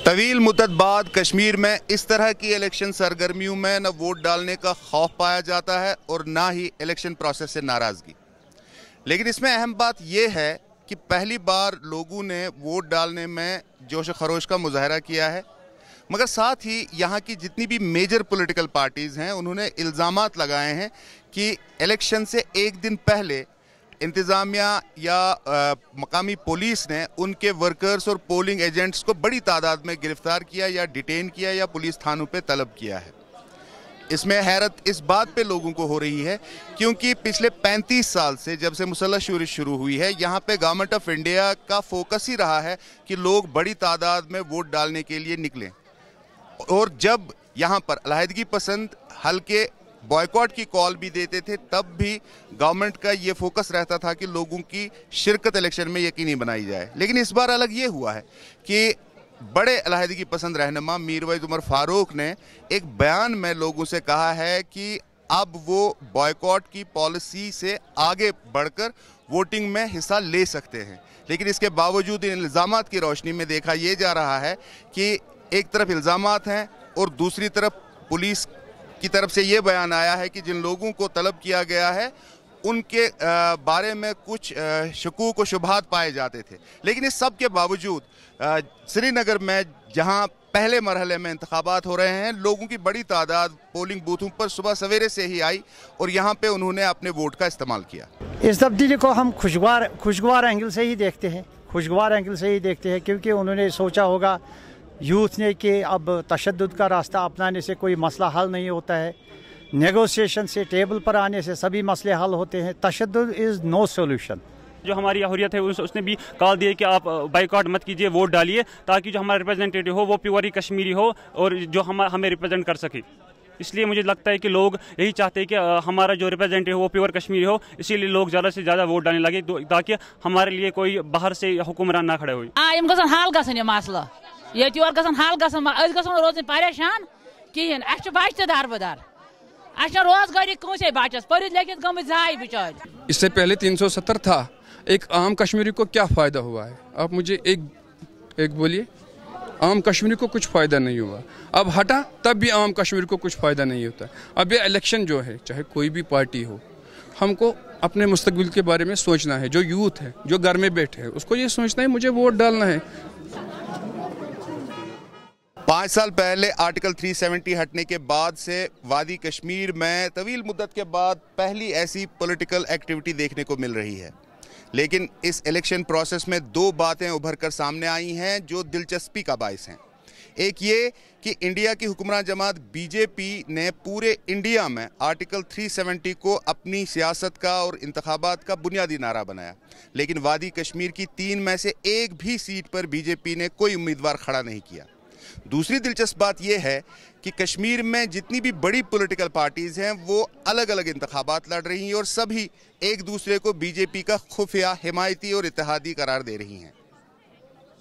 तवील मुद्दत बाद कश्मीर में इस तरह की इलेक्शन सरगर्मियों में न वोट डालने का खौफ पाया जाता है और ना ही इलेक्शन प्रोसेस से नाराज़गी। लेकिन इसमें अहम बात यह है कि पहली बार लोगों ने वोट डालने में जोश खरोश का मुजाहरा किया है, मगर साथ ही यहाँ की जितनी भी मेजर पॉलिटिकल पार्टीज़ हैं उन्होंने इल्ज़ामात लगाए हैं कि इलेक्शन से एक दिन पहले इंतज़ामिया या मकामी पुलिस ने उनके वर्कर्स और पोलिंग एजेंट्स को बड़ी तादाद में गिरफ्तार किया या डिटेन किया या पुलिस थानों पे तलब किया है। इसमें हैरत इस बात पे लोगों को हो रही है क्योंकि पिछले 35 साल से जब से मुसल्लह शूरिश शुरू हुई है, यहाँ पे गवर्नमेंट ऑफ इंडिया का फोकस ही रहा है कि लोग बड़ी तादाद में वोट डालने के लिए निकलें। और जब यहाँ पर अलहदगी पसंद हल्के बॉयकॉट की कॉल भी देते थे, तब भी गवर्नमेंट का ये फोकस रहता था कि लोगों की शिरकत इलेक्शन में यकीनी बनाई जाए। लेकिन इस बार अलग ये हुआ है कि बड़े अलहदगी पसंद रहनुमा मीरवैज़ उमर फारूक ने एक बयान में लोगों से कहा है कि अब वो बॉयकॉट की पॉलिसी से आगे बढ़कर वोटिंग में हिस्सा ले सकते हैं। लेकिन इसके बावजूद इन इल्ज़ामात की रोशनी में देखा ये जा रहा है कि एक तरफ इल्ज़ामात हैं और दूसरी तरफ पुलिस की तरफ से ये बयान आया है कि जिन लोगों को तलब किया गया है उनके बारे में कुछ शकूक व शुबहात पाए जाते थे। लेकिन इस सब के बावजूद श्रीनगर में जहां पहले मरहले में इंतखाबात हो रहे हैं, लोगों की बड़ी तादाद पोलिंग बूथों पर सुबह सवेरे से ही आई और यहाँ पे उन्होंने अपने वोट का इस्तेमाल किया। इस तब्दीली को हम खुशगवार एंगल से ही देखते हैं, खुशगवार एंगल से ही देखते हैं क्योंकि उन्होंने सोचा होगा यूथ ने कि अब तशद्दुद का रास्ता अपनाने से कोई मसला हल नहीं होता है, नेगोशिएशन से टेबल पर आने से सभी मसले हल होते हैं। तशद्दुद इज़ नो सोल्यूशन। जो हमारी हुर्रियत है उसने भी कॉल दिया कि आप बाइकआउट मत कीजिए, वोट डालिए ताकि जो हमारा रिप्रेजेंटेटिव हो वो प्योर ही कश्मीरी हो और जो हमें रिप्रेजेंट कर सके। इसलिए मुझे लगता है कि लोग यही चाहते हैं कि हमारा जो रिप्रेजेंटेटिव हो वो प्योर कश्मीरी हो, इसीलिए लोग ज़्यादा से ज़्यादा वोट डालने लगे ताकि हमारे लिए कोई बाहर से हुक्मरान ना खड़े हो। ये हल रोज परेशान कहें बच्चे दारबदार रोजगारी कंसे बचस पढ़ लिखित गम जाए बिचार। इससे पहले 370 था, एक आम कश्मीरी को क्या फ़ायदा हुआ है? आप मुझे एक बोलिए। आम कश्मीरी को कुछ फ़ायदा नहीं हुआ, अब हटा तब भी आम कश्मीरी को कुछ फ़ायदा नहीं होता। अब ये इलेक्शन जो है, चाहे कोई भी पार्टी हो, हमको अपने मुस्तकबिल के बारे में सोचना है। जो यूथ है, जो घर में बैठे हैं, उसको ये सोचना है मुझे वोट डालना है। 5 साल पहले आर्टिकल 370 हटने के बाद से वादी कश्मीर में तवील मुद्दत के बाद पहली ऐसी पॉलिटिकल एक्टिविटी देखने को मिल रही है। लेकिन इस इलेक्शन प्रोसेस में 2 बातें उभर कर सामने आई हैं जो दिलचस्पी का बायस हैं। एक ये कि इंडिया की हुक्मरान जमात बीजेपी ने पूरे इंडिया में आर्टिकल 370 को अपनी सियासत का और इंतखाबात का बुनियादी नारा बनाया, लेकिन वादी कश्मीर की 3 में से एक भी सीट पर बीजेपी ने कोई उम्मीदवार खड़ा नहीं किया। दूसरी दिलचस्प बात यह है कि कश्मीर में जितनी भी बड़ी पॉलिटिकल पार्टीज़ हैं वो अलग अलग इंतखाबात लड़ रही हैं और सभी एक दूसरे को बीजेपी का खुफिया हिमायती और इत्तेहादी करार दे रही हैं।